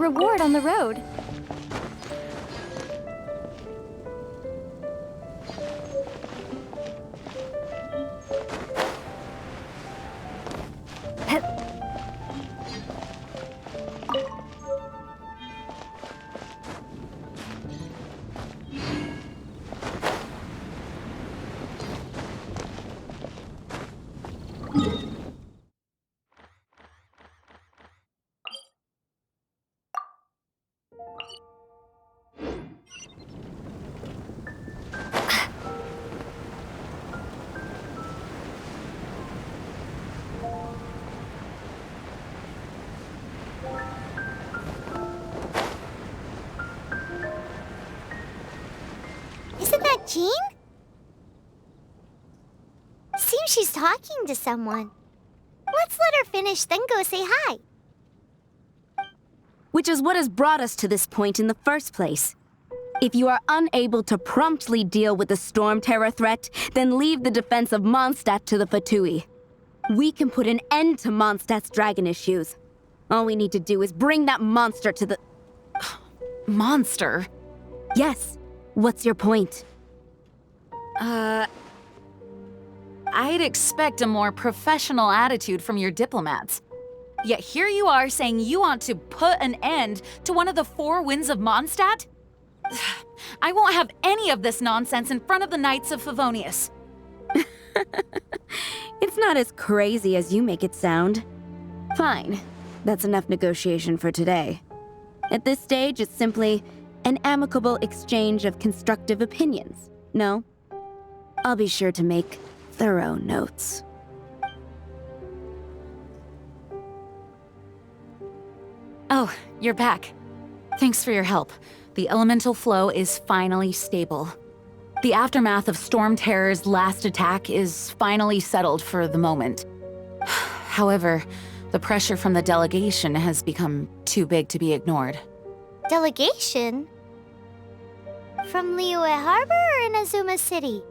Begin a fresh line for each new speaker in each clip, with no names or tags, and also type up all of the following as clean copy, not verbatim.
reward on the road.
Isn't that Jean? Seems she's talking to someone. Let's let her finish, then go say hi.
Which is what has brought us to this point in the first place. If you are unable to promptly deal with the Storm Terror threat, then leave the defense of Mondstadt to the Fatui. We can put an end to Mondstadt's dragon issues. All we need to do is bring that monster to the...
Monster?
Yes. What's your point?
I'd expect a more professional attitude from your diplomats. Yet here you are saying you want to put an end to one of the four winds of Mondstadt? I won't have any of this nonsense in front of the Knights of Favonius.
It's not as crazy as you make it sound. Fine. That's enough negotiation for today. At this stage, it's simply an amicable exchange of constructive opinions. No? I'll be sure to make thorough notes.
Oh, you're back. Thanks for your help. The elemental flow is finally stable. The aftermath of Storm Terror's last attack is finally settled for the moment. However, the pressure from the delegation has become too big to be ignored.
Delegation? From Liyue Harbor or Inazuma City?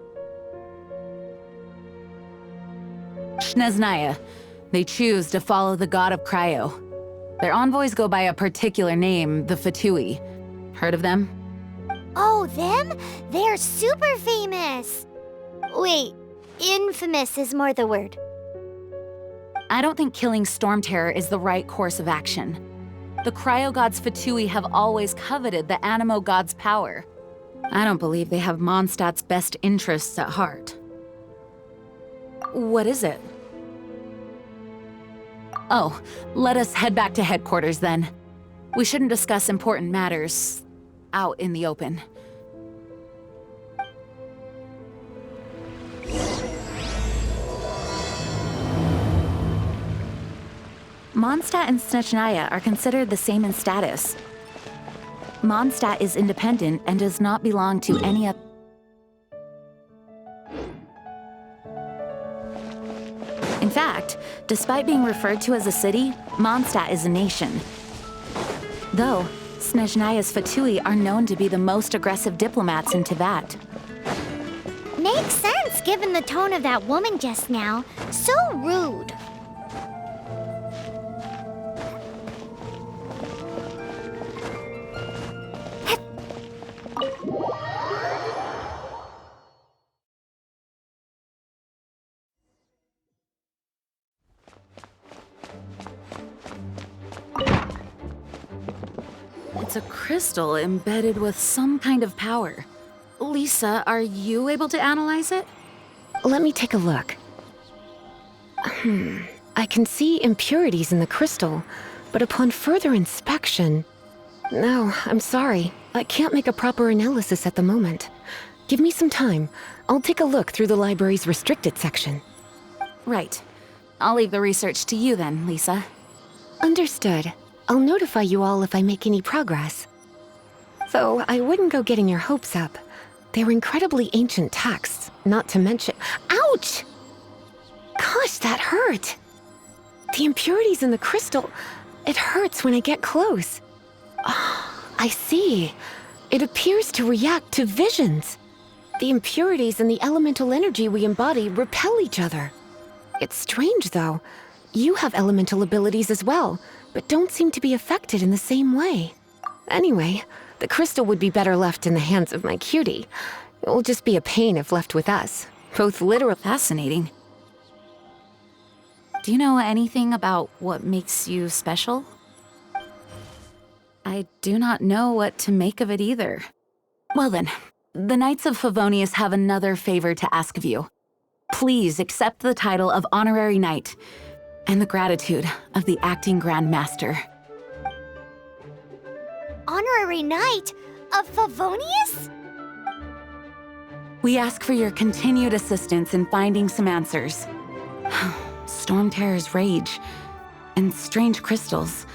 Snezhnaya. They choose to follow the god of Cryo. Their envoys go by a particular name, the Fatui. Heard of them?
Oh, them? They're super famous! Wait, infamous is more the word.
I don't think killing Storm Terror is the right course of action. The Cryo God's Fatui have always coveted the Animo God's power. I don't believe they have Mondstadt's best interests at heart. What is it? Oh, let us head back to headquarters then. We shouldn't discuss important matters out in the open. Mondstadt and Snezhnaya are considered the same in status. Mondstadt is independent and does not belong to any of... In fact, despite being referred to as a city, Mondstadt is a nation. Though, Snezhnaya's Fatui are known to be the most aggressive diplomats in Teyvat.
Makes sense given the tone of that woman just now. So rude.
It's a crystal embedded with some kind of power. Lisa, are you able to analyze it?
Let me take a look. I can see impurities in the crystal, but upon further inspection... No, I'm sorry. I can't make a proper analysis at the moment. Give me some time. I'll take a look through the library's restricted section.
Right. I'll leave the research to you then, Lisa.
Understood. I'll notify you all if I make any progress. Though I wouldn't go getting your hopes up. They're incredibly ancient texts, not to mention... Ouch! Gosh, that hurt! The impurities in the crystal... It hurts when I get close. Oh, I see. It appears to react to visions. The impurities and the elemental energy we embody repel each other. It's strange, though. You have elemental abilities as well, but don't seem to be affected in the same way. Anyway, the crystal would be better left in the hands of my cutie. It will just be a pain if left with us, both literal.
Fascinating. Do you know anything about what makes you special? I do not know what to make of it either. Well then, the Knights of Favonius have another favor to ask of you. Please accept the title of Honorary Knight and the gratitude of the Acting Grand Master.
Honorary Knight of Favonius?
We ask for your continued assistance in finding some answers. Storm Terror's rage and strange crystals.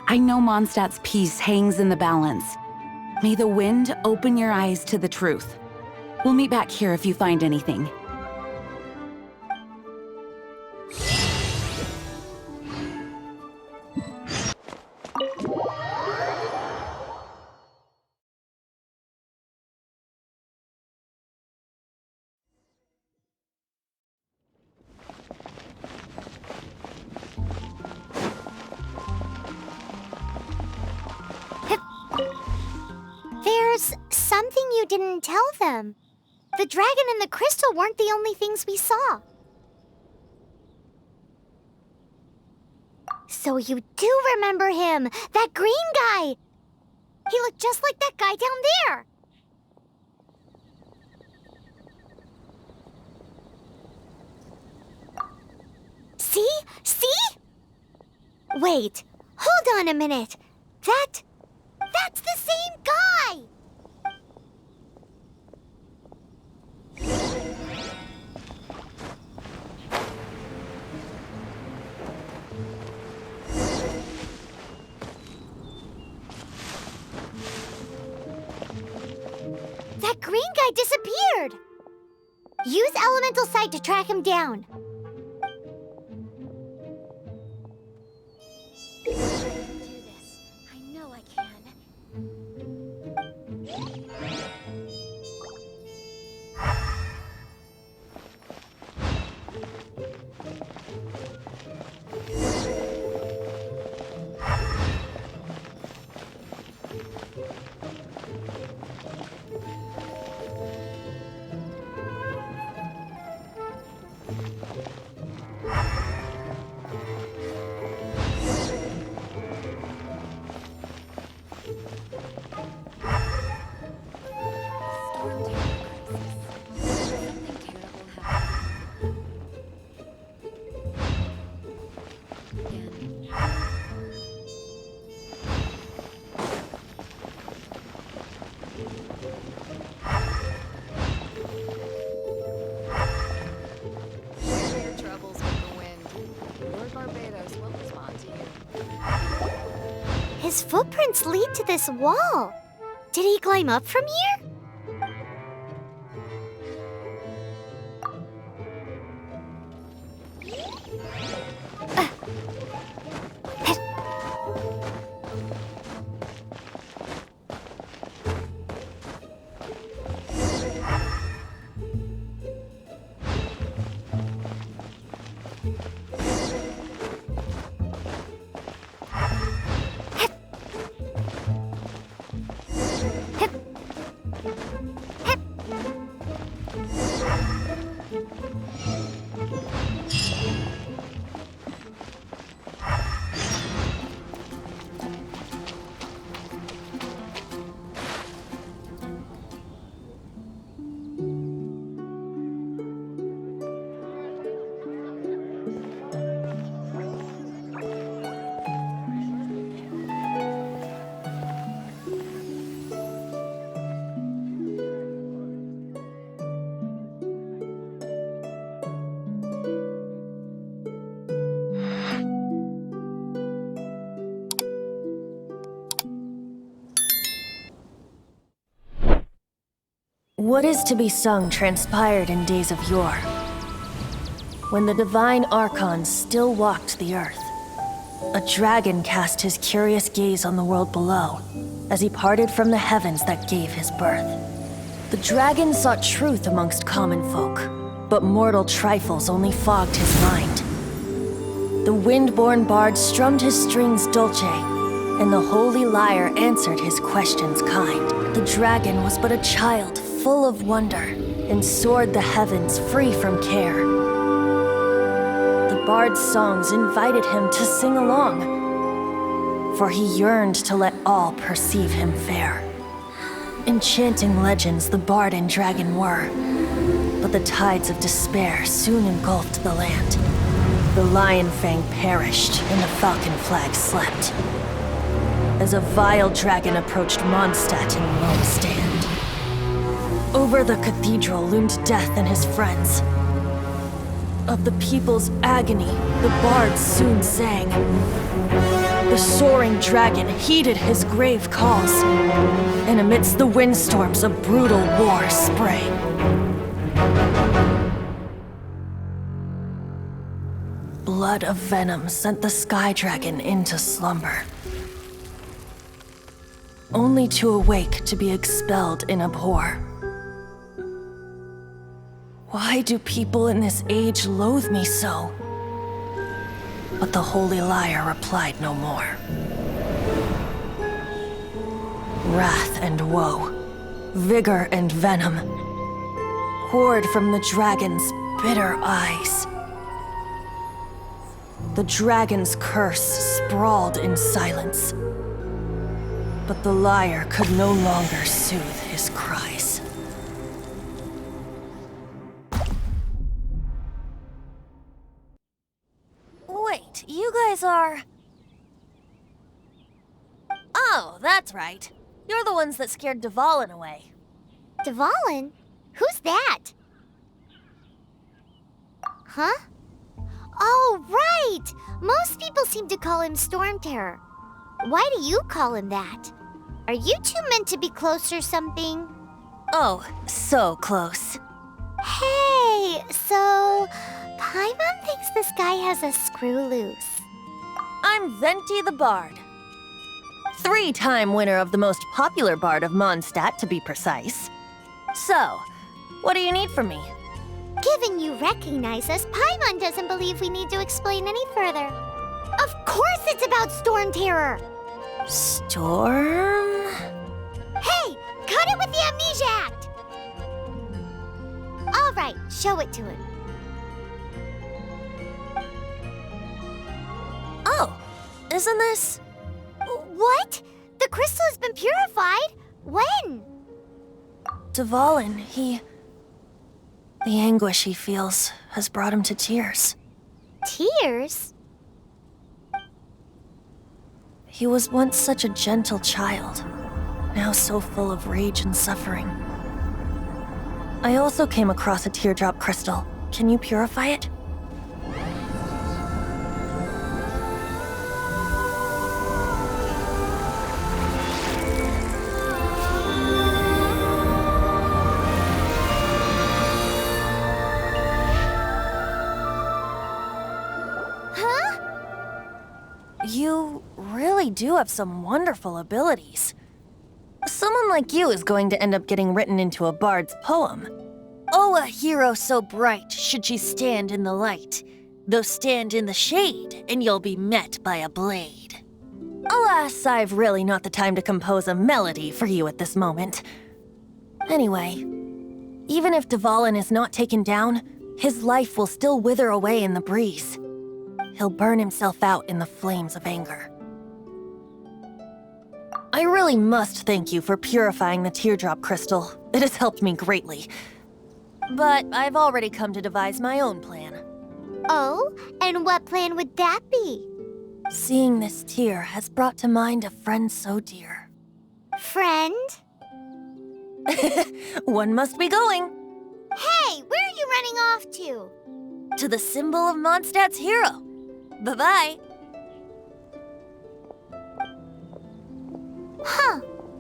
I know Mondstadt's peace hangs in the balance. May the wind open your eyes to the truth. We'll meet back here if you find anything.
There's something you didn't tell them. The dragon and the crystal weren't the only things we saw. So you do remember him, that green guy. He looked just like that guy down there. See? See? Wait, hold on a minute. That's the same guy! That green guy disappeared! Use Elemental Sight to track him down. His footprints lead to this wall. Did he climb up from here?
What is to be sung transpired in days of yore, when the divine archons still walked the earth. A dragon cast his curious gaze on the world below, as he parted from the heavens that gave his birth. The dragon sought truth amongst common folk, but mortal trifles only fogged his mind. the wind-born bard strummed his strings dolce, and the Holy Lyre answered his questions kind. The dragon was but a child full of wonder, and soared the heavens free from care. The bard's songs invited him to sing along, for he yearned to let all perceive him fair. Enchanting legends the bard and dragon were, but the tides of despair soon engulfed the land. The lion fang perished, and the falcon flag slept, as a vile dragon approached Mondstadt in lone stand. Over the cathedral loomed death and his friends. Of the people's agony, the bards soon sang. The soaring dragon heeded his grave calls, and amidst the windstorms a brutal war sprang. Blood of venom sent the sky dragon into slumber, only to awake to be expelled in abhor. Why do people in this age loathe me so? But the Holy Lyre replied no more. Wrath and woe, vigor and venom, poured from the dragon's bitter eyes. The dragon's curse sprawled in silence, but the lyre could no longer soothe his cries. Wait, you guys are... Oh, that's right. You're the ones that scared Dvalin away.
Dvalin? Who's that? Huh? Oh, right! Most people seem to call him Storm Terror. Why do you call him that? Are you two meant to be close or something?
Oh, so close.
Hey, so... Paimon thinks this guy has a screw loose.
I'm Venti the Bard. 3-time winner of the most popular bard of Mondstadt, to be precise. So, what do you need from me?
Given you recognize us, Paimon doesn't believe we need to explain any further. Of course it's about Storm Terror!
Storm?
Hey! Cut it with the Amnesia Act! All right, show it to him.
Oh, isn't this...
What? The crystal has been purified? When?
Dvalin, the anguish he feels has brought him to tears.
Tears?
He was once such a gentle child, now so full of rage and suffering. I also came across a teardrop crystal. Can you purify it? You really do have some wonderful abilities. Someone like you is going to end up getting written into a bard's poem. Oh, a hero so bright should she stand in the light, though stand in the shade, and you'll be met by a blade. Alas, I've really not the time to compose a melody for you at this moment. Anyway, even if Dvalin is not taken down, his life will still wither away in the breeze. He'll burn himself out in the flames of anger. I really must thank you for purifying the teardrop crystal. It has helped me greatly. But I've already come to devise my own plan.
Oh, and what plan would that be?
Seeing this tear has brought to mind a friend so dear.
Friend?
One must be going.
Hey, where are you running off to?
To the symbol of Mondstadt's hero. Bye-bye.
Huh.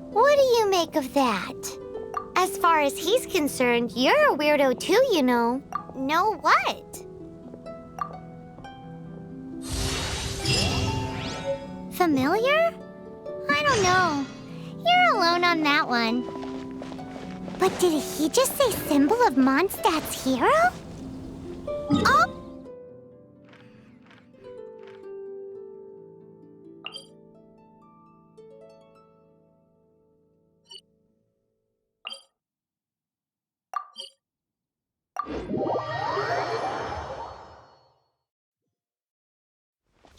What do you make of that? As far as he's concerned, you're a weirdo too, you know. Know what? Familiar? I don't know. You're alone on that one. But did he just say symbol of Mondstadt's hero? Oh!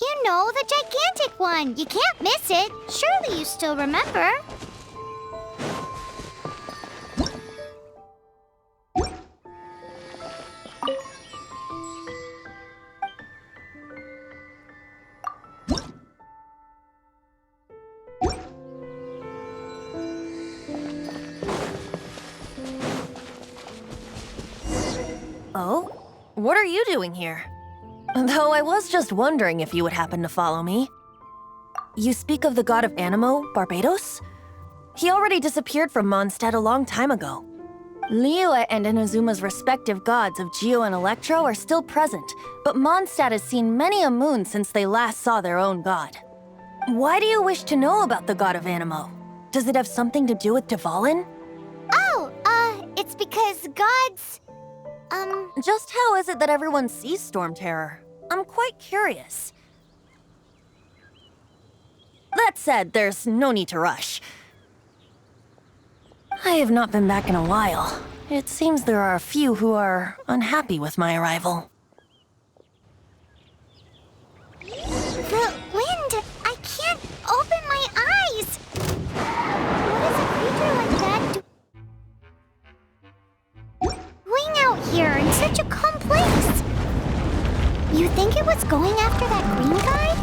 You know, the gigantic one. You can't miss it. Surely you still remember.
Oh? What are you doing here? Though I was just wondering if you would happen to follow me. You speak of the god of Animo, Barbados? He already disappeared from Mondstadt a long time ago. Liyue and Inazuma's respective gods of Geo and Electro are still present, but Mondstadt has seen many a moon since they last saw their own god. Why do you wish to know about the god of Animo? Does it have something to do with Dvalin?
Oh, it's because gods...
Just how is it that everyone sees Storm Terror? I'm quite curious. That said, there's no need to rush. I have not been back in a while. It seems there are a few who are unhappy with my arrival.
The wind! I can't open my eyes! What is a creature like that doing out here in such a calm place? You think it was going after that green guy?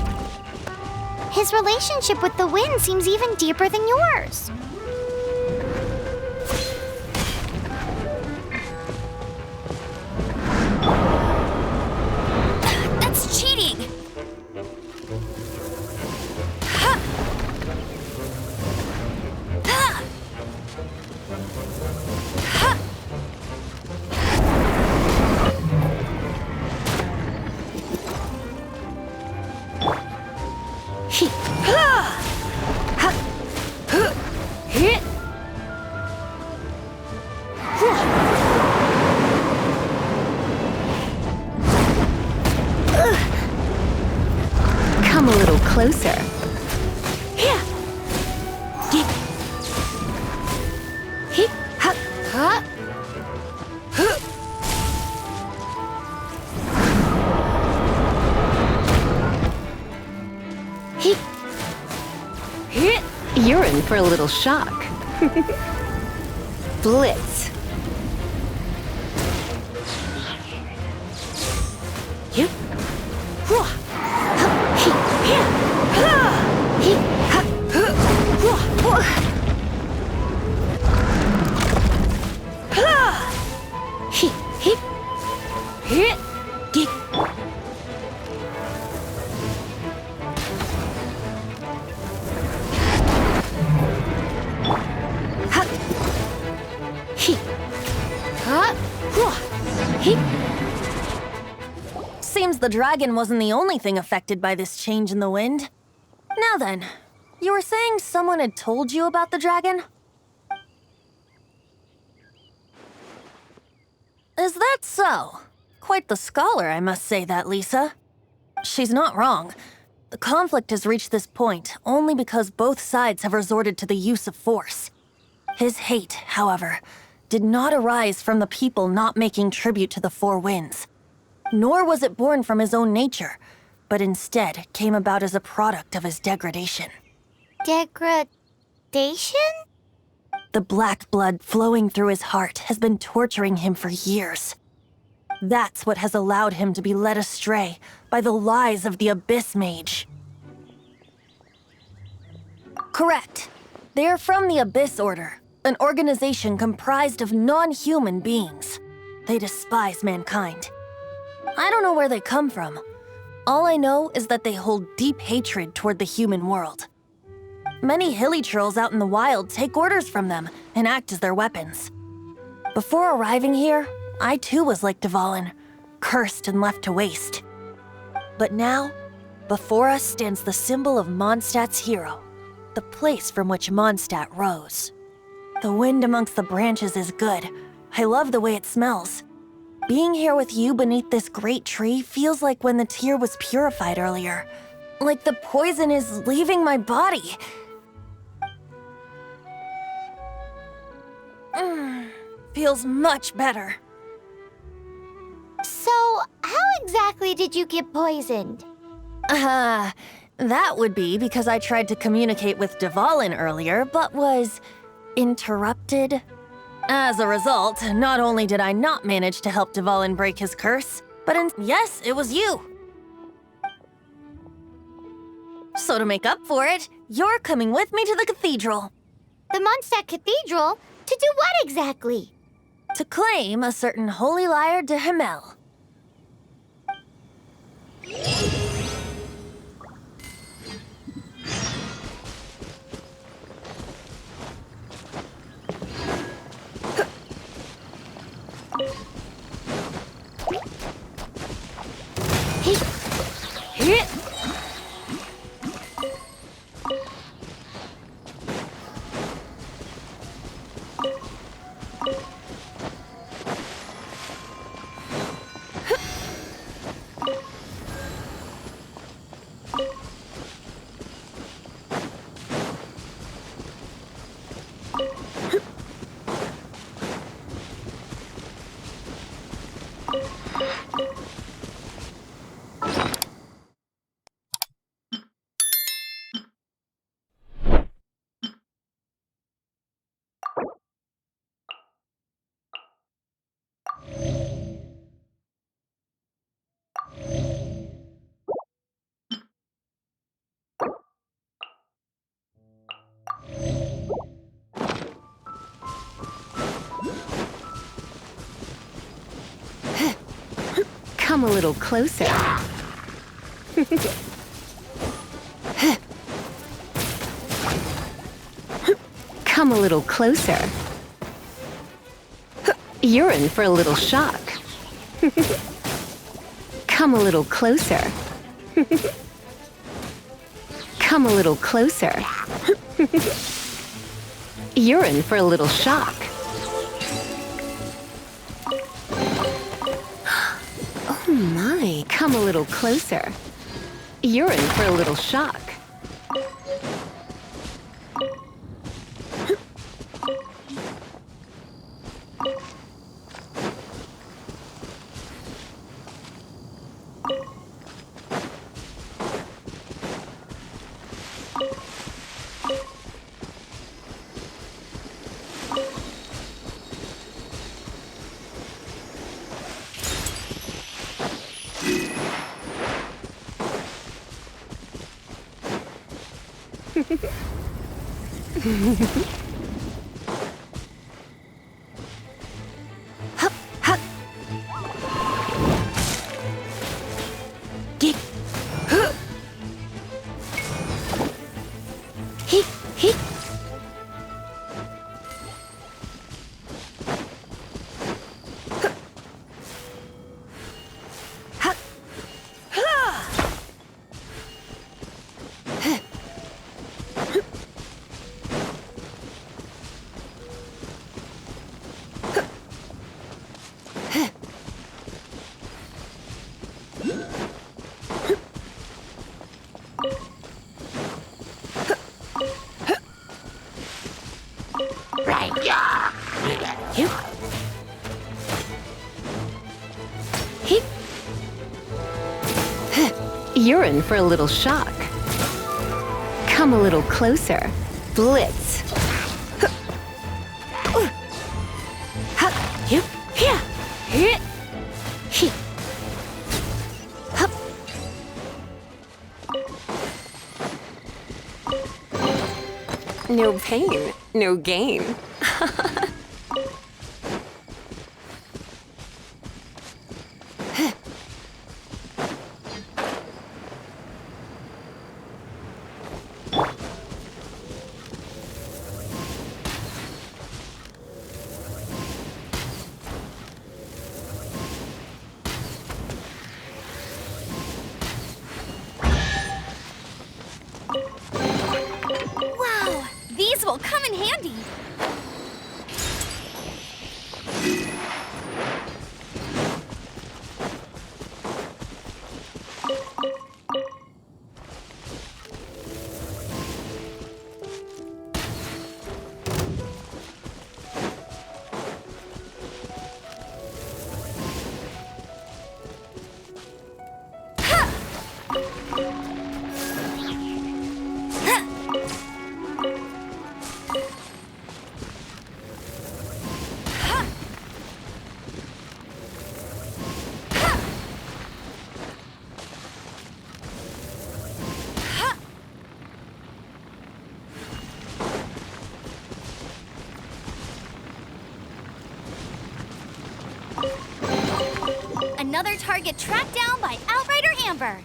His relationship with the wind seems even deeper than yours.
That's cheating!
Come a little closer. You're in for a little shock. Blitz.
Seems the dragon wasn't the only thing affected by this change in the wind. Now then, you were saying someone had told you about the dragon? Is that so? Quite the scholar, I must say that, Lisa. She's not wrong. The conflict has reached this point only because both sides have resorted to the use of force. His hate, however, did not arise from the people not making tribute to the Four Winds. Nor was it born from his own nature, but instead came about as a product of his degradation.
Degradation?
The black blood flowing through his heart has been torturing him for years. That's what has allowed him to be led astray by the lies of the Abyss Mage. Correct. They are from the Abyss Order, an organization comprised of non-human beings. They despise mankind. I don't know where they come from. All I know is that they hold deep hatred toward the human world. Many hilly trolls out in the wild take orders from them and act as their weapons. Before arriving here, I too was like Dvalin, cursed and left to waste. But now, before us stands the symbol of Mondstadt's hero, the place from which Mondstadt rose. The wind amongst the branches is good. I love the way it smells. Being here with you beneath this great tree feels like when the tear was purified earlier. Like the poison is leaving my body. Feels much better.
exactly did you get poisoned?
That would be because I tried to communicate with Dvalin earlier, but was interrupted. As a result, not only did I not manage to help Dvalin break his curse, but yes, it was you. So to make up for it, you're coming with me to the cathedral.
The Mondstadt Cathedral? To do what exactly?
To claim a certain Holy Lyre de Himmel.
Come a little closer. Come a little closer. You're in for a little shock. Come a little closer. Come a little closer. You're in for a little shock. Oh my, come a little closer. You're in for a little shock.
Hup, hup. Get. Huh. He. Hup. Ha.
You're in for a little shock. Come a little closer. Blitz. No pain, no gain.
Wow, these will come in handy. another target tracked down by Outrider Amber.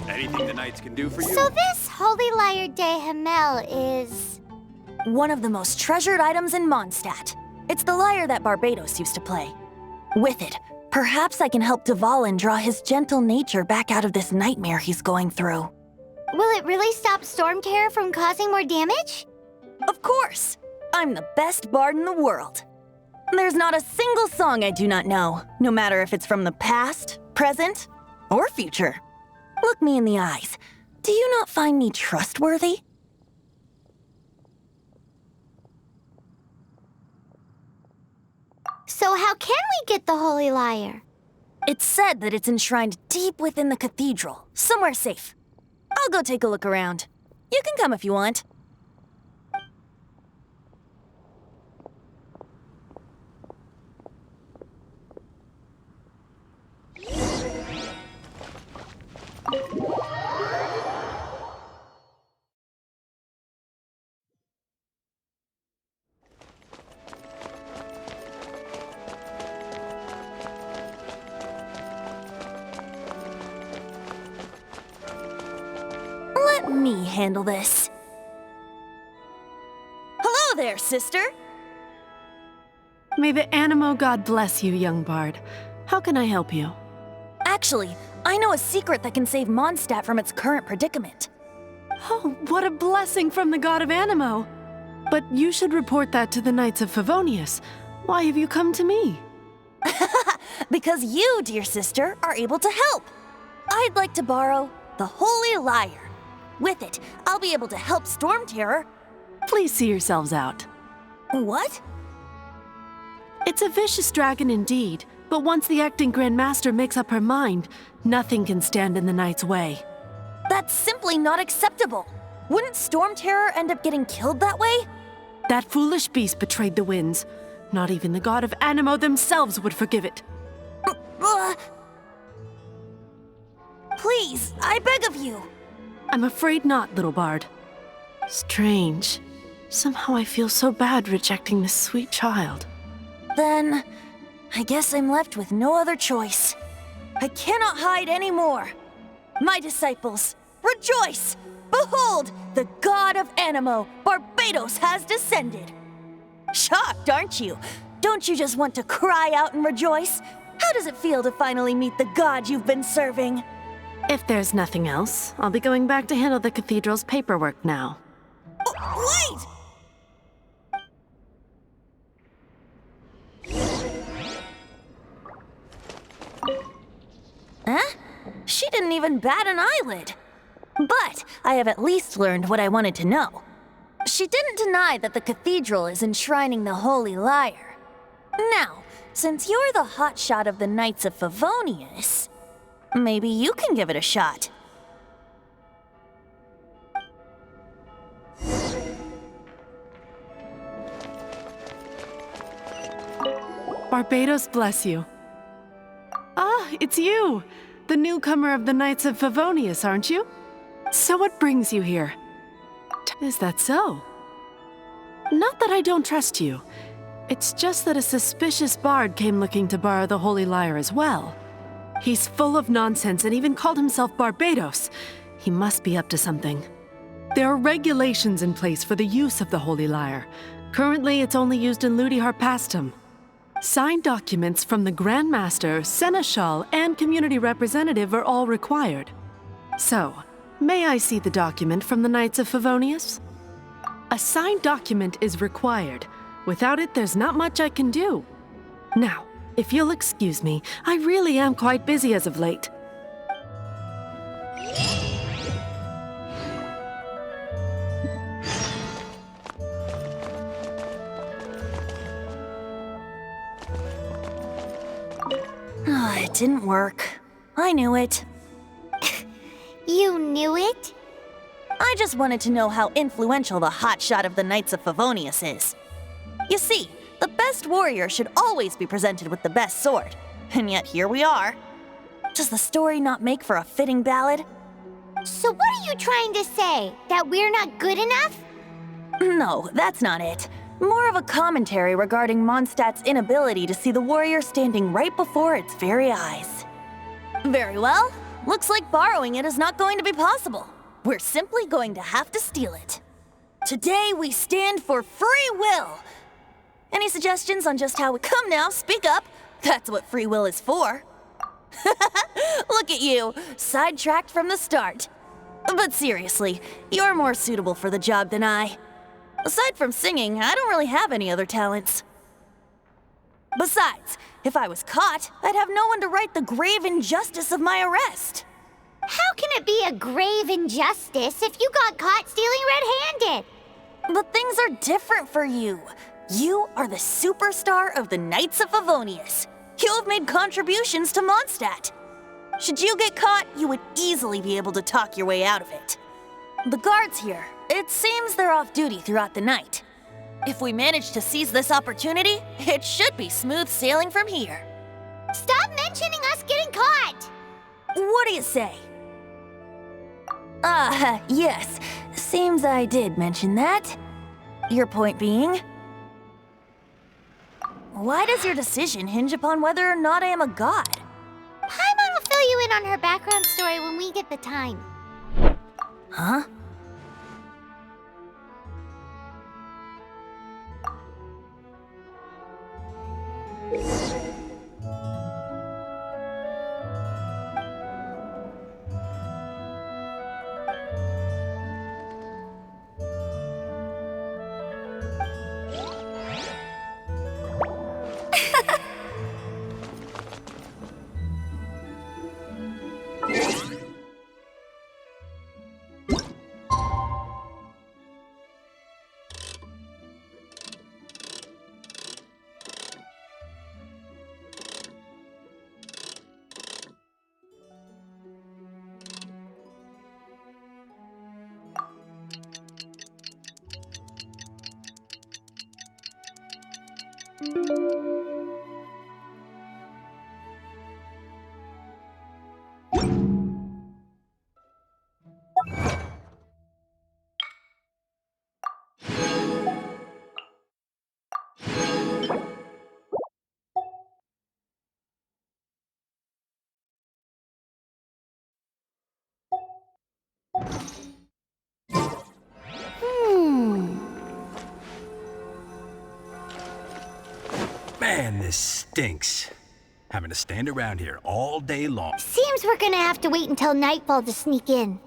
Anything the Knights can do for you?
So this Holy Lyre de Himmel is...
One of the most treasured items in Mondstadt. It's the lyre that Barbados used to play. With it, perhaps I can help Dvalin draw his gentle nature back out of this nightmare he's going through.
Will it really stop Storm Terror from causing more damage?
Of course! I'm the best bard in the world. There's not a single song I do not know, no matter if it's from the past, present, or future. Look me in the eyes. Do you not find me trustworthy?
So how can we get the Holy Lyre?
It's said that it's enshrined deep within the cathedral, somewhere safe. I'll go take a look around. You can come if you want. Let me handle this. Hello there, sister!
May the Animo God bless you, young bard. How can I help you?
Actually, I know a secret that can save Mondstadt from its current predicament.
Oh, what a blessing from the God of Animo! But you should report that to the Knights of Favonius. Why have you come to me?
Because you, dear sister, are able to help. I'd like to borrow the Holy Lyre. With it, I'll be able to help Storm Terror.
Please see yourselves out.
What?
It's a vicious dragon indeed, but once the acting Grand Master makes up her mind, nothing can stand in the Knight's way.
That's simply not acceptable. Wouldn't Storm Terror end up getting killed that way?
That foolish beast betrayed the winds. Not even the God of Animo themselves would forgive it.
Please, I beg of you.
I'm afraid not, little bard. Strange. Somehow I feel so bad rejecting this sweet child.
Then, I guess I'm left with no other choice. I cannot hide anymore. My disciples, rejoice! Behold, the God of Animo, Barbados, has descended. Shocked, aren't you? Don't you just want to cry out and rejoice? How does it feel to finally meet the God you've been serving?
If there's nothing else, I'll be going back to handle the cathedral's paperwork now.
Wait! Huh? She didn't even bat an eyelid. But I have at least learned what I wanted to know. She didn't deny that the cathedral is enshrining the Holy Lyre. Now, since you're the hotshot of the Knights of Favonius, maybe you can give it a shot.
Barbados bless you. Ah, it's you! The newcomer of the Knights of Favonius, aren't you? So what brings you here? Is that so? Not that I don't trust you. It's just that a suspicious bard came looking to borrow the Holy Lyre as well. He's full of nonsense and even called himself Barbados. He must be up to something. There are regulations in place for the use of the Holy Lyre. Currently, it's only used in Ludi Harpastum. Signed documents from the Grand Master, Seneschal, and Community Representative are all required. So, may I see the document from the Knights of Favonius? A signed document is required. Without it, there's not much I can do. Now, if you'll excuse me, I really am quite busy as of late.
It didn't work. I knew it.
You knew it?
I just wanted to know how influential the hotshot of the Knights of Favonius is. You see, the best warrior should always be presented with the best sword. And yet here we are. Does the story not make for a fitting ballad?
So what are you trying to say? That we're not good enough?
No, that's not it. More of a commentary regarding Mondstadt's inability to see the warrior standing right before its very eyes. Very well. Looks like borrowing it is not going to be possible. We're simply going to have to steal it. Today we stand for free will. Any suggestions on just how we come now? Speak up. That's what free will is for. Look at you, sidetracked from the start. But seriously, you're more suitable for the job than I. Aside from singing, I don't really have any other talents. Besides, if I was caught, I'd have no one to right the grave injustice of my arrest.
How can it be a grave injustice if you got caught stealing red-handed?
But things are different for you. You are the superstar of the Knights of Favonius. You have made contributions to Mondstadt. Should you get caught, you would easily be able to talk your way out of it. The guards here, it seems they're off duty throughout the night. If we manage to seize this opportunity, it should be smooth sailing from here.
Stop mentioning us getting caught!
What do you say? Yes. Seems I did mention that. Your point being? Why does your decision hinge upon whether or not I am a god?
Paimon will fill you in on her background story when we get the time.
Huh?
Man, this stinks. Having to stand around here all day long.
Seems we're gonna have to wait until nightfall to sneak in.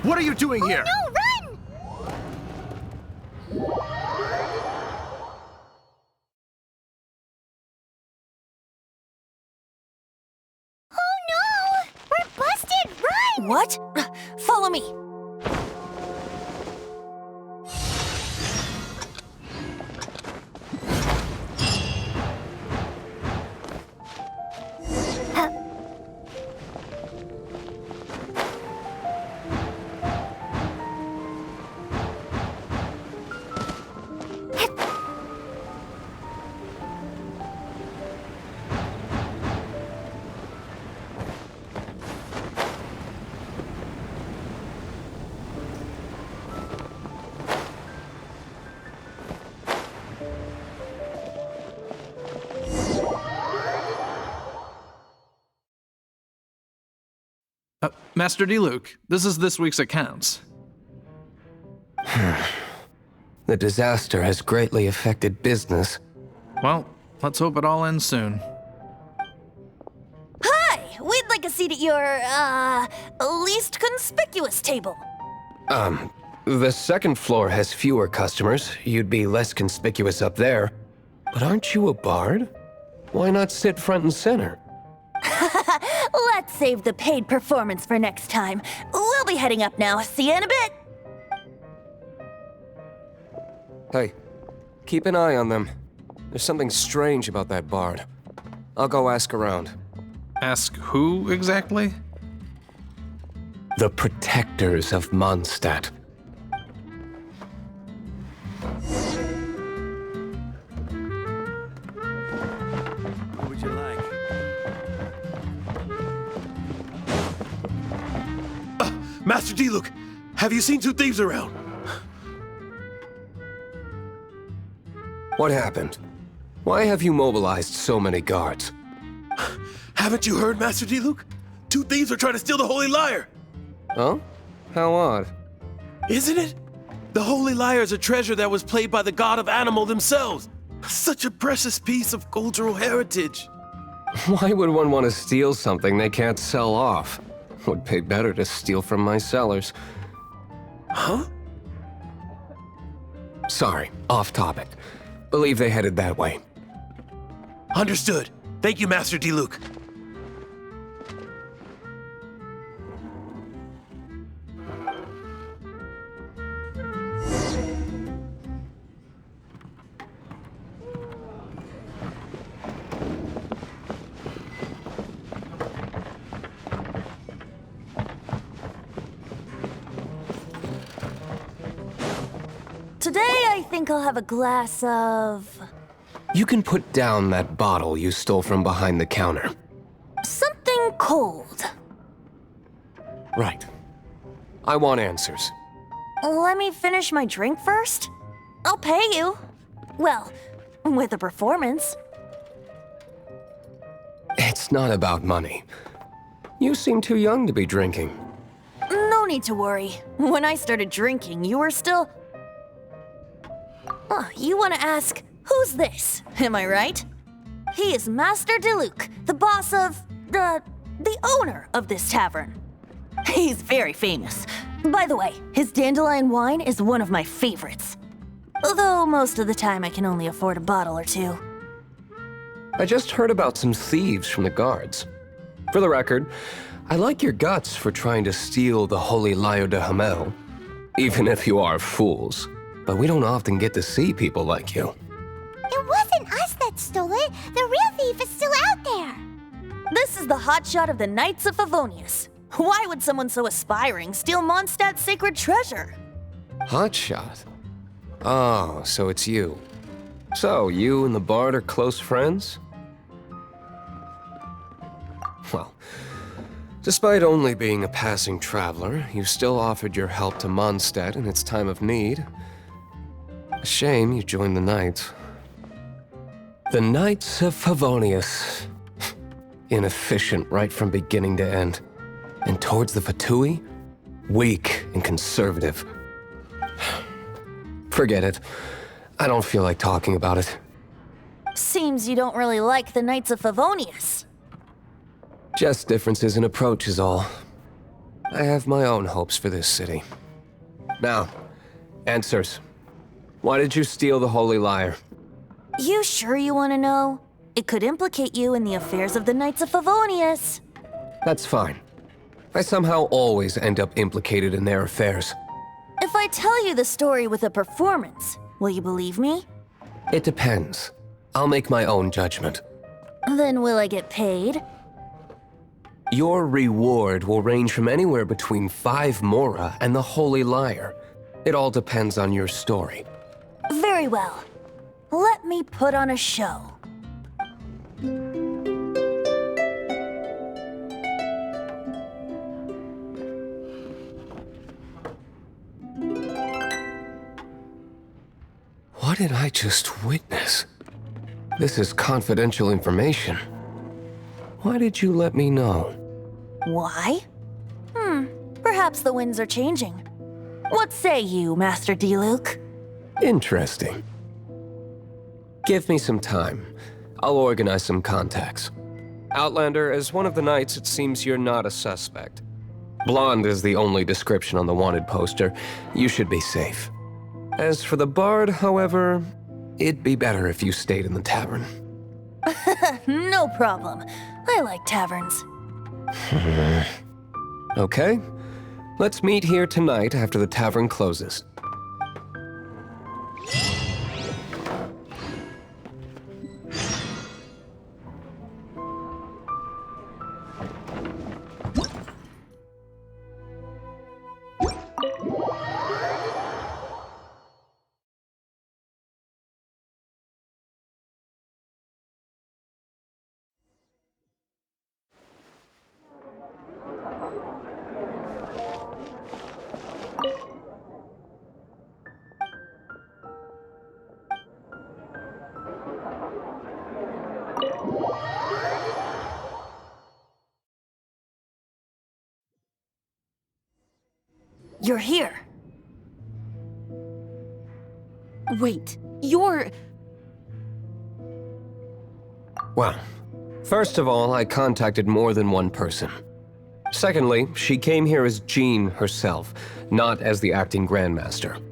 What are you doing here?
No, run! Oh no! We're busted! Run!
What? Follow me.
Master Diluc, this is this week's accounts.
The disaster has greatly affected business.
Well, let's hope it all ends soon.
Hi! We'd like a seat at your, least conspicuous table.
The second floor has fewer customers. You'd be less conspicuous up there. But aren't you a bard? Why not sit front and center?
Let's save the paid performance for next time. We'll be heading up now. See you in a bit.
Hey, keep an eye on them. There's something strange about that bard. I'll go ask around.
Ask who exactly?
The protectors of Mondstadt.
What would you like?
Master Diluc, have you seen two thieves around?
What happened? Why have you mobilized so many guards?
Haven't you heard, Master Diluc? Two thieves are trying to steal the Holy Lyre!
Oh? How odd.
Isn't it? The Holy Lyre is a treasure that was played by the god of animal themselves. Such a precious piece of cultural heritage.
Why would one want to steal something they can't sell off? Would pay better to steal from my sellers.
Huh?
Sorry, off topic. Believe they headed that way.
Understood. Thank you, Master Diluc.
Today, I think I'll have a glass of...
You can put down that bottle you stole from behind the counter.
something cold.
Right. I want answers.
Let me finish my drink first. I'll pay you. Well, with a performance.
It's not about money. You seem too young to be drinking.
No need to worry. When I started drinking, you were still... Oh, you want to ask, who's this? Am I right? He is Master Diluc, the boss of... the owner of this tavern. He's very famous. By the way, his dandelion wine is one of my favorites. Although most of the time I can only afford a bottle or two.
I just heard about some thieves from the guards. For the record, I like your guts for trying to steal the Holy Lyre de Hamel. Even if you are fools. But we don't often get to see people like you.
It wasn't us that stole it. The real thief is still out there.
This is the hotshot of the Knights of Favonius. Why would someone so aspiring steal Mondstadt's sacred treasure?
Hotshot? Oh, so it's you. So, you and the bard are close friends? Well, despite only being a passing traveler, you still offered your help to Mondstadt in its time of need. A shame you joined the Knights. The Knights of Favonius. Inefficient right from beginning to end. And towards the Fatui, weak and conservative. Forget it. I don't feel like talking about it.
Seems you don't really like the Knights of Favonius.
Just differences in approach is all. I have my own hopes for this city. Now, answers. Why did you steal the Holy Lyre?
You sure you want to know? It could implicate you in the affairs of the Knights of Favonius.
That's fine. I somehow always end up implicated in their affairs.
If I tell you the story with a performance, will you believe me?
It depends. I'll make my own judgment.
Then will I get paid?
Your reward will range from anywhere between 5 Mora and the Holy Lyre. It all depends on your story.
Very well. Let me put on a show.
What did I just witness? This is confidential information. Why did you let me know?
Why? Perhaps the winds are changing. What say you, Master Diluc?
Interesting. Give me some time. I'll organize some contacts. Outlander, as one of the knights, it seems you're not a suspect. Blonde is the only description on the wanted poster. You should be safe. As for the bard, however, it'd be better if you stayed in the tavern.
No problem. I like taverns.
Okay. Let's meet here tonight after the tavern closes.
You're here.
Wait, you're...
Well, first of all, I contacted more than one person. Secondly, she came here as Jean herself, not as the acting Grandmaster.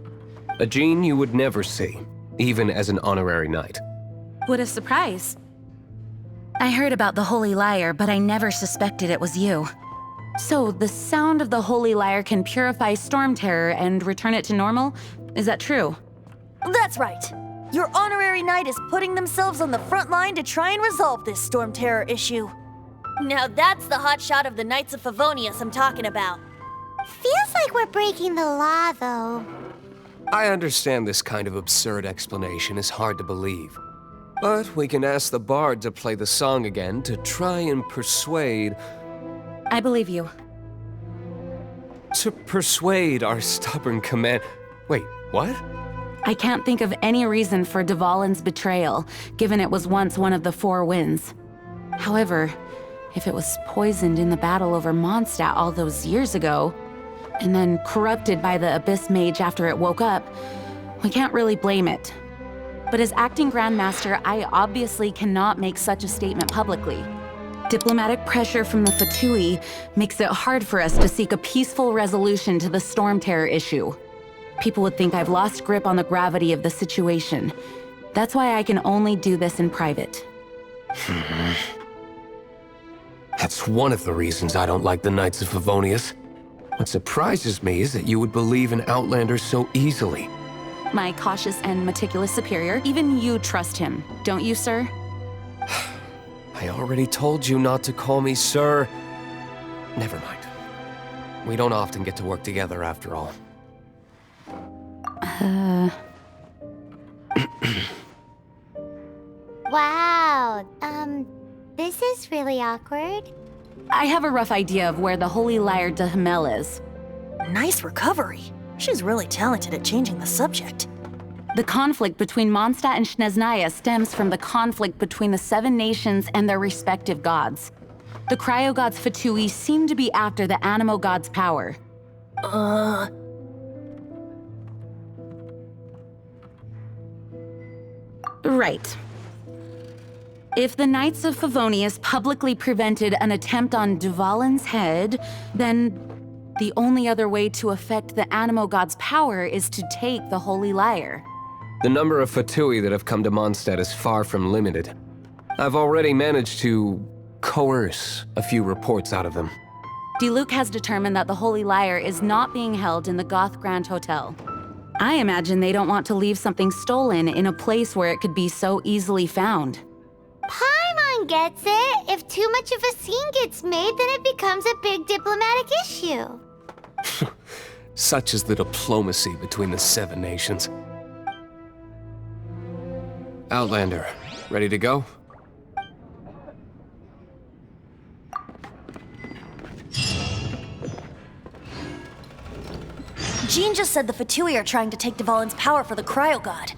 A Jean you would never see, even as an honorary knight.
What a surprise. I heard about the Holy Lyre, but I never suspected it was you. So, the sound of the Holy Lyre can purify Storm Terror and return it to normal? Is that true?
That's right. Your honorary knight is putting themselves on the front line to try and resolve this Storm Terror issue. Now that's the hotshot of the Knights of Favonius I'm talking about.
Feels like we're breaking the law, though.
I understand this kind of absurd explanation is hard to believe. But we can ask the bard to play the song again to try and persuade...
I believe you.
To persuade our stubborn command... Wait, what?
I can't think of any reason for Dvalin's betrayal, given it was once one of the 4 winds. However, if it was poisoned in the battle over Mondstadt all those years ago, and then corrupted by the Abyss Mage after it woke up, we can't really blame it. But as acting Grandmaster, I obviously cannot make such a statement publicly. Diplomatic pressure from the Fatui makes it hard for us to seek a peaceful resolution to the Storm Terror issue. People would think I've lost grip on the gravity of the situation. That's why I can only do this in private.
That's one of the reasons I don't like the Knights of Favonius. What surprises me is that you would believe in Outlanders so easily.
My cautious and meticulous superior, even you trust him, don't you, sir?
I already told you not to call me sir. Never mind. We don't often get to work together after all.
Wow, this is really awkward.
I have a rough idea of where the Holy Lyre de Himmel is.
Nice recovery. She's really talented at changing the subject.
The conflict between Mondstadt and Snezhnaya stems from the conflict between the 7 nations and their respective gods. The cryo-gods Fatui seem to be after the Animo god's power. Right. If the Knights of Favonius publicly prevented an attempt on Dvalin's head, then The only other way to affect the Animo God's power is to take the Holy Lyre.
The number of Fatui that have come to Mondstadt is far from limited. I've already managed to coerce a few reports out of them.
Diluc has determined that the Holy Lyre is not being held in the Goth Grand Hotel. I imagine they don't want to leave something stolen in a place where it could be so easily found.
Paimon gets it. If too much of a scene gets made, then it becomes a big diplomatic issue.
Such is the diplomacy between the 7 nations. Outlander, ready to go?
Jean just said the Fatui are trying to take Dvalin's power for the Cryo God.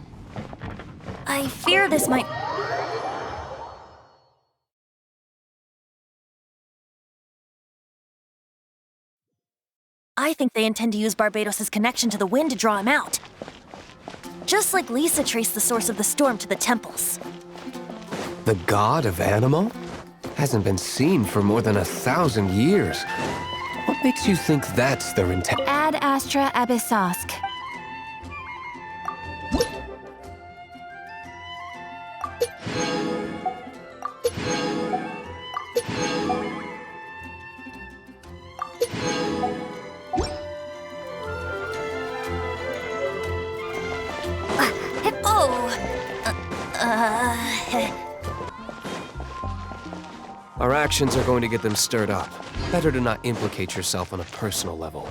I fear this might... I think they intend to use Barbados' connection to the wind to draw him out. Just like Lisa traced the source of the storm to the temples.
The god of Animo? Hasn't been seen for more than 1,000 years. What makes you think that's their intent?
Ad Astra Abyssosk.
Our actions are going to get them stirred up. Better to not implicate yourself on a personal level.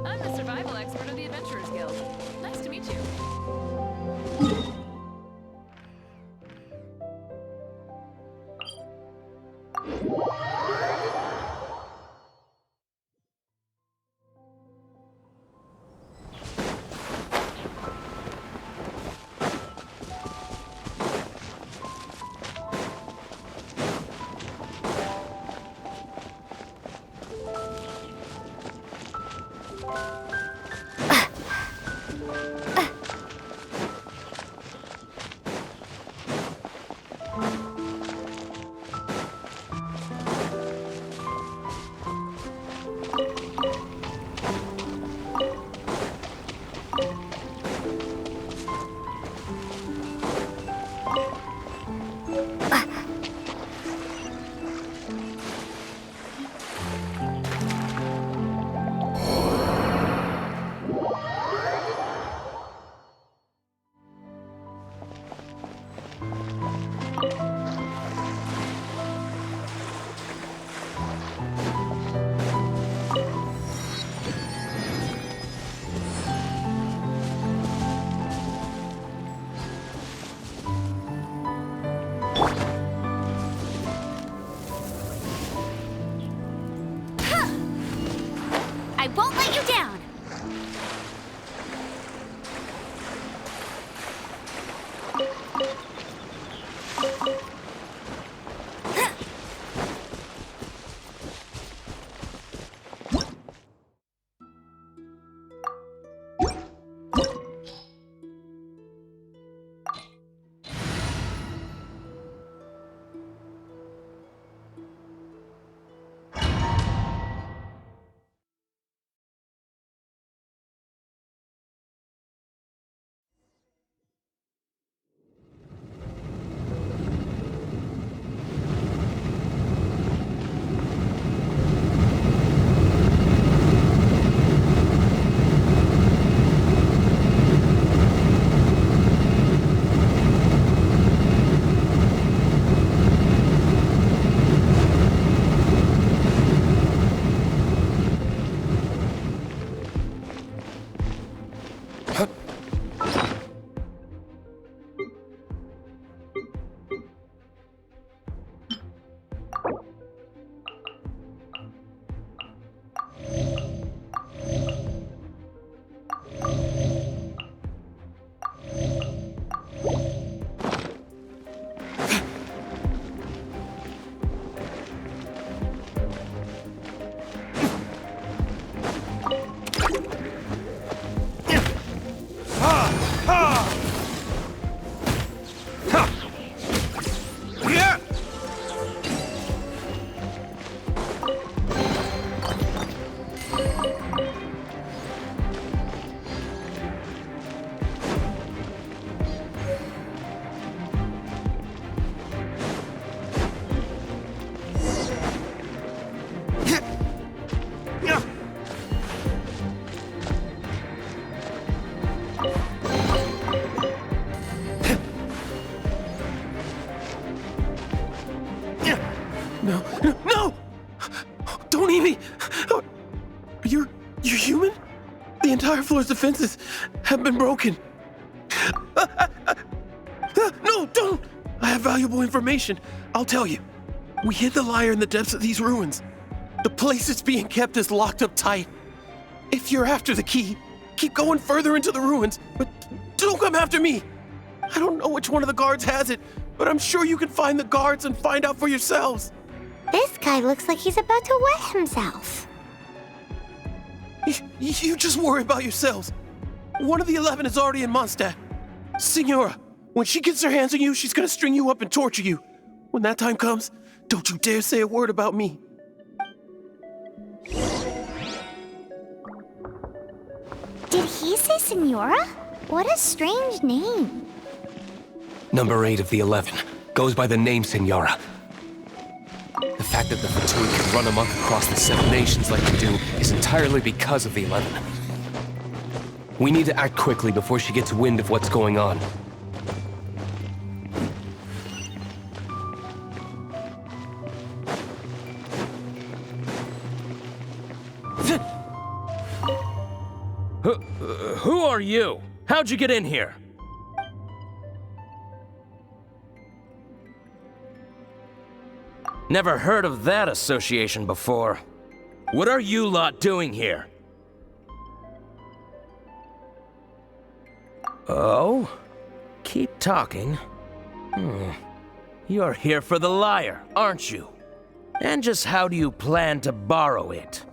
I'm the survival expert of the Adventurers Guild. Nice to meet you.
I won't let you down!
No, no, no! Don't eat me! You're human? The entire floor's defenses have been broken. No, don't! I have valuable information. I'll tell you. We hid the lyre in the depths of these ruins. The place it's being kept is locked up tight. If you're after the key, keep going further into the ruins, but don't come after me. I don't know which one of the guards has it, but I'm sure you can find the guards and find out for yourselves.
This guy looks like he's about to wet himself.
You just worry about yourselves. One of the 11 is already in Mondstadt. Signora, when she gets her hands on you, she's gonna string you up and torture you. When that time comes, don't you dare say a word about me.
Did he say Senora? What a strange name.
Number 8 of the 11 goes by the name Senora. The fact that the Fatui can run amok across the 7 nations like they do is entirely because of the 11. We need to act quickly before she gets wind of what's going on.
Who are you? How'd you get in here? Never heard of that association before. What are you lot doing here? Oh? Keep talking. You're here for the lyre, aren't you? And just how do you plan to borrow it?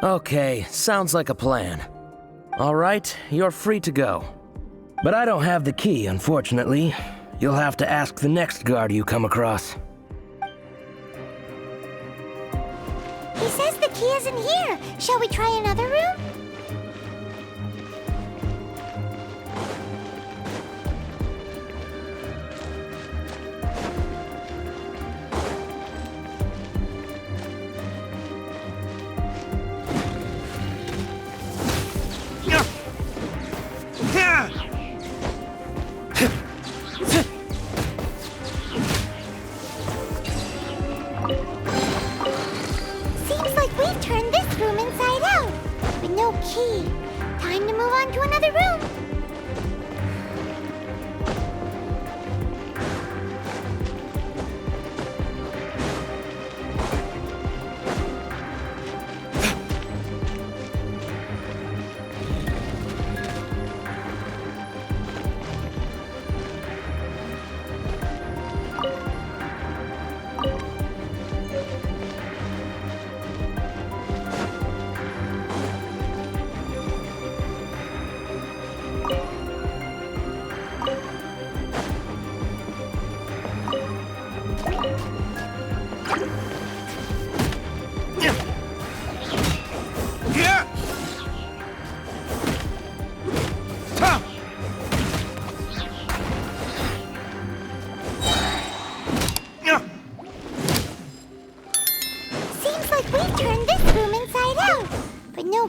Okay, sounds like a plan. All right, you're free to go. But I don't have the key, unfortunately. You'll have to ask the next guard you come across.
He says the key isn't here. Shall we try another room? Time to move on to another room.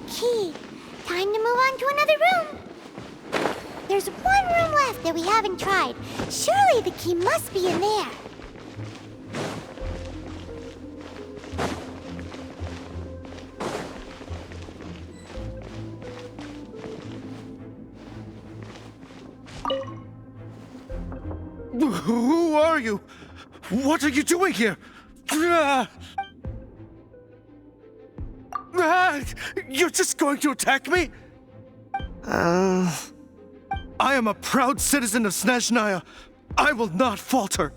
Key. Time to move on to another room. There's one room left that we haven't tried. Surely the key must be in there.
Who are you? What are you doing here? You're just going to attack me? I am a proud citizen of Snezhnaya. I will not falter.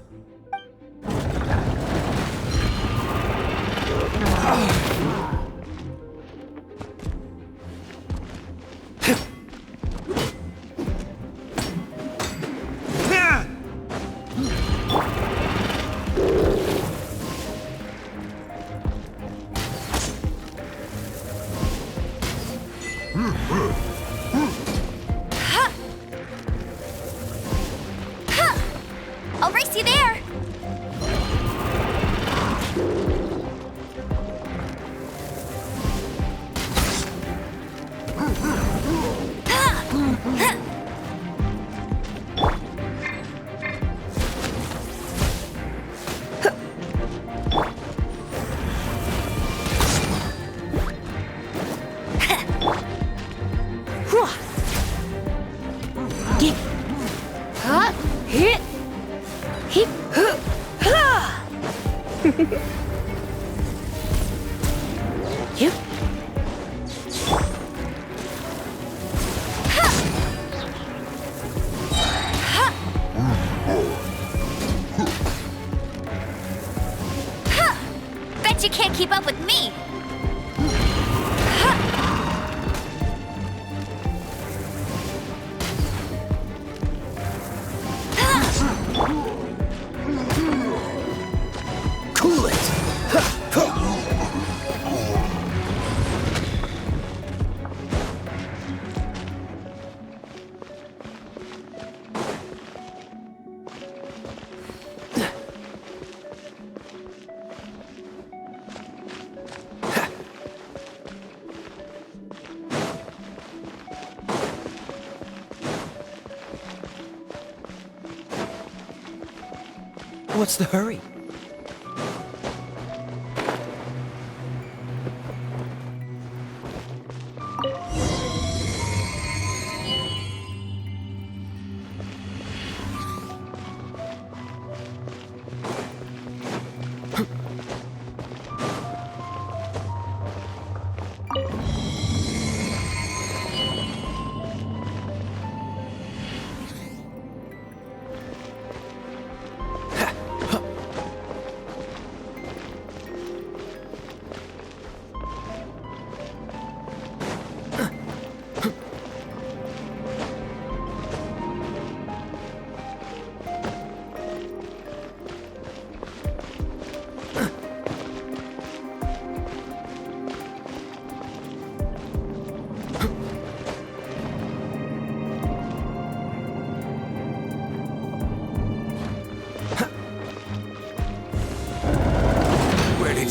I'll race you there! Bet you can't keep up with me!
Cool it!
What's the hurry?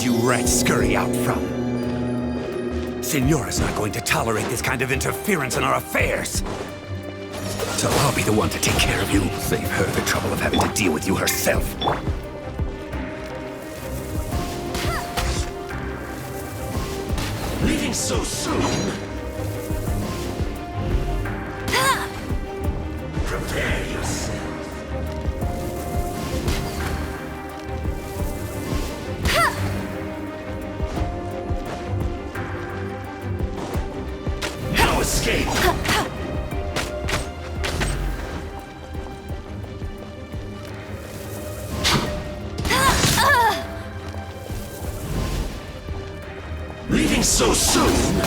You rats scurry out from? Signora's not going to tolerate this kind of interference in our affairs. So I'll be the one to take care of you. Save her the trouble of having to deal with you herself. Leaving so soon? Prepare yourself. Escape! Leaving so soon?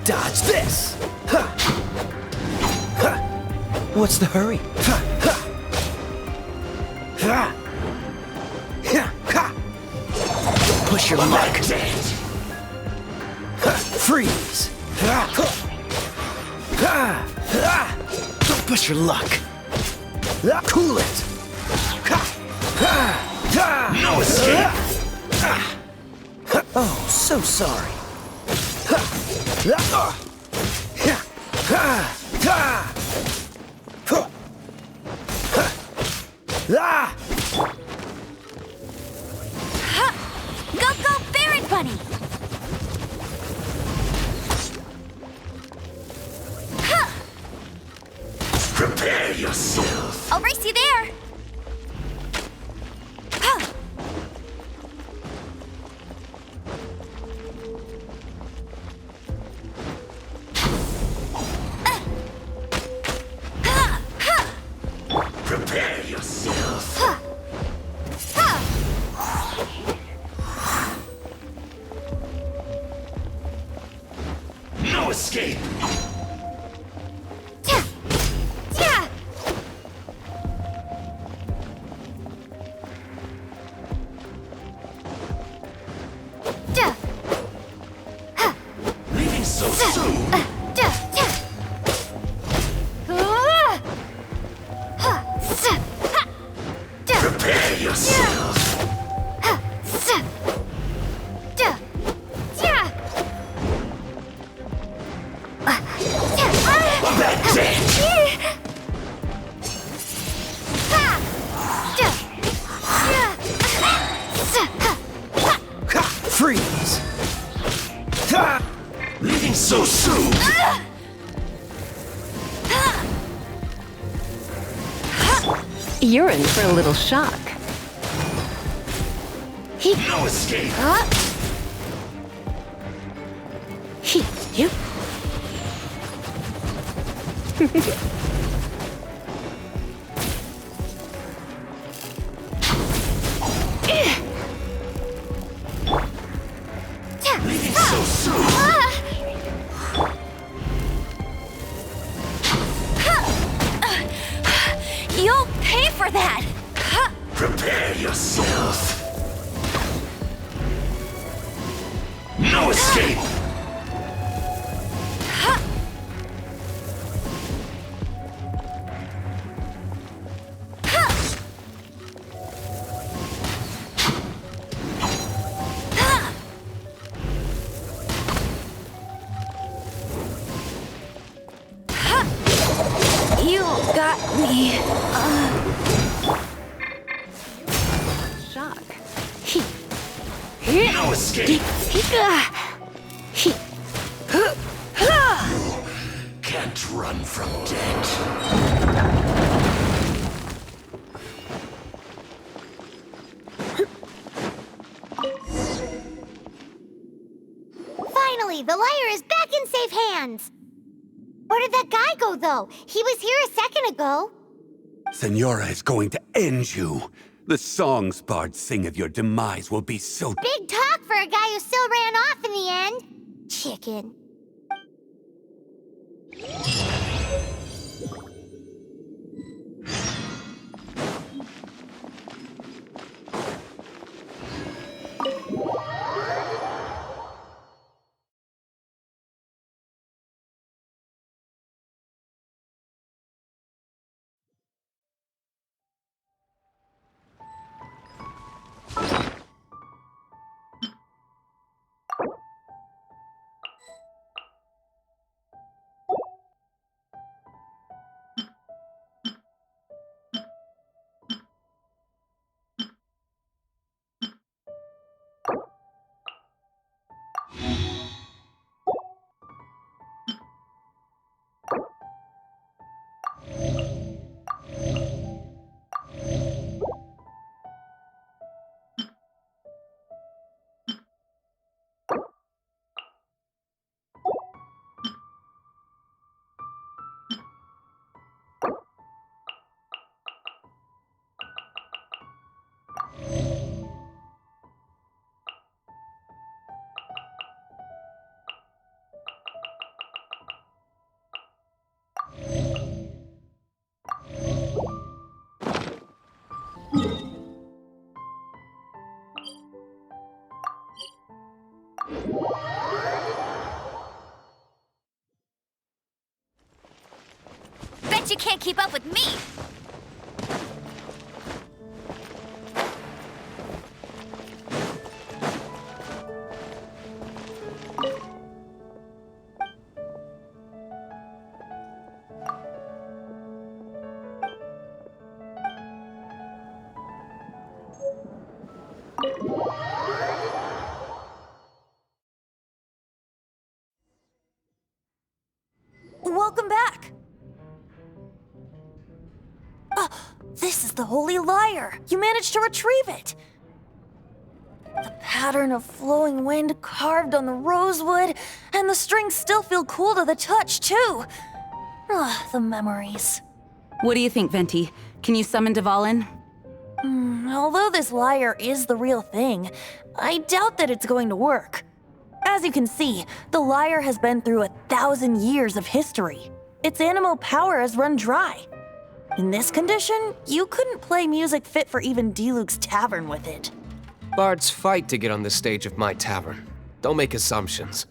Dodge this! What's the hurry? Push your luck! Freeze! Don't push your luck! Cool it!
No escape!
Oh, so sorry.
Go, go, Barret Bunny!
Prepare yourself!
I'll race you there!
Prepare yourself! No escape! Leaving so soon? Prepare yourself!
Leaving so soon!
You're in for a little shock.
No escape!
You.
Leaving so soon!
You'll pay for that!
Prepare yourself! No escape!
You got me.
Shock.
No escape! Can't run from death.
Finally, the lyre is back in safe hands. Where did that guy go, though? He was here a second ago.
Senora is going to end you. The songs bards sing of your demise will be so...
Big talk for a guy who still ran off in the end. Chicken.
Bet you can't keep up with me! Welcome back! This is the Holy Lyre! You managed to retrieve it! The pattern of flowing wind carved on the rosewood, and the strings still feel cool to the touch, too! The memories.
What do you think, Venti? Can you summon Dvalin?
Although this lyre is the real thing, I doubt that it's going to work. As you can see, the lyre has been through 1,000 years of history. Its animal power has run dry. In this condition, you couldn't play music fit for even Diluc's tavern with it.
Bards fight to get on the stage of my tavern. Don't make assumptions.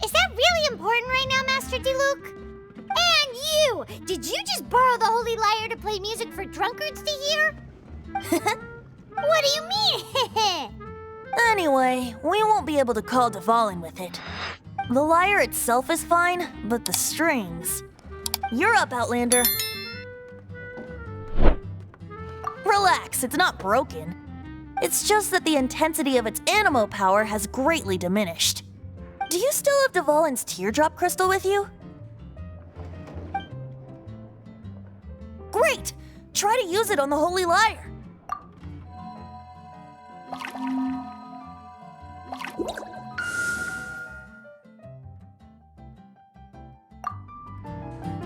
Is that really important right now, Master Diluc? And you! Did you just borrow the Holy Lyre to play music for drunkards to hear? What do you mean?
Anyway, we won't be able to call Dvalin with it. The lyre itself is fine, but the strings... You're up, Outlander. Relax, it's not broken. It's just that the intensity of its animo power has greatly diminished.
Do you still have Dvalin's teardrop crystal with you? Great! Try to use it on the Holy Lyre.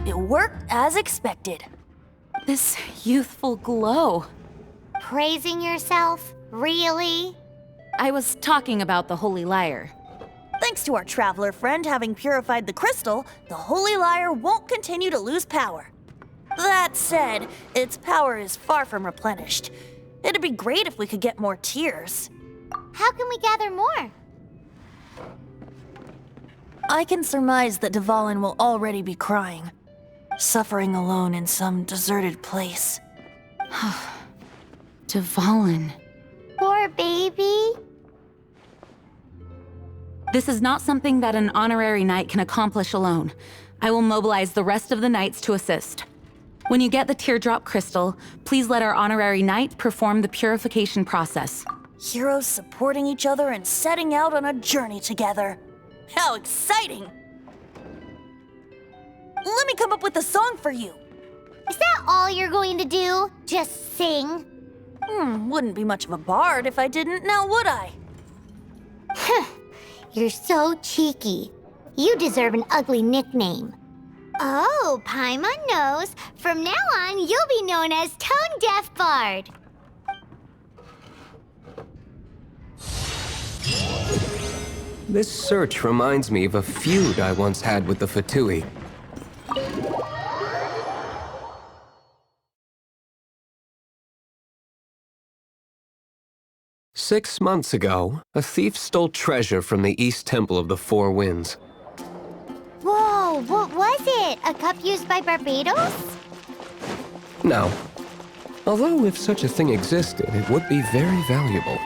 It worked as expected.
This youthful glow.
Praising yourself? Really?
I was talking about the Holy Lyre.
Thanks to our traveler friend having purified the crystal, the Holy Lyre won't continue to lose power. That said, its power is far from replenished. It'd be great if we could get more tears.
How can we gather more?
I can surmise that Dvalin will already be crying, suffering alone in some deserted place.
Dvalin.
Poor baby.
This is not something that an honorary knight can accomplish alone. I will mobilize the rest of the knights to assist. When you get the teardrop crystal, please let our honorary knight perform the purification process.
Heroes supporting each other and setting out on a journey together. How exciting! Let me come up with a song for you.
Is that all you're going to do? Just sing?
Wouldn't be much of a bard if I didn't, now would I?
You're so cheeky. You deserve an ugly nickname. Oh, Paimon knows. From now on, you'll be known as Tone Deaf Bard.
This search reminds me of a feud I once had with the Fatui. Six months ago, a thief stole treasure from the East Temple of the Four Winds.
Whoa, what was it? A cup used by Barbados?
No. Although if such a thing existed, it would be very valuable.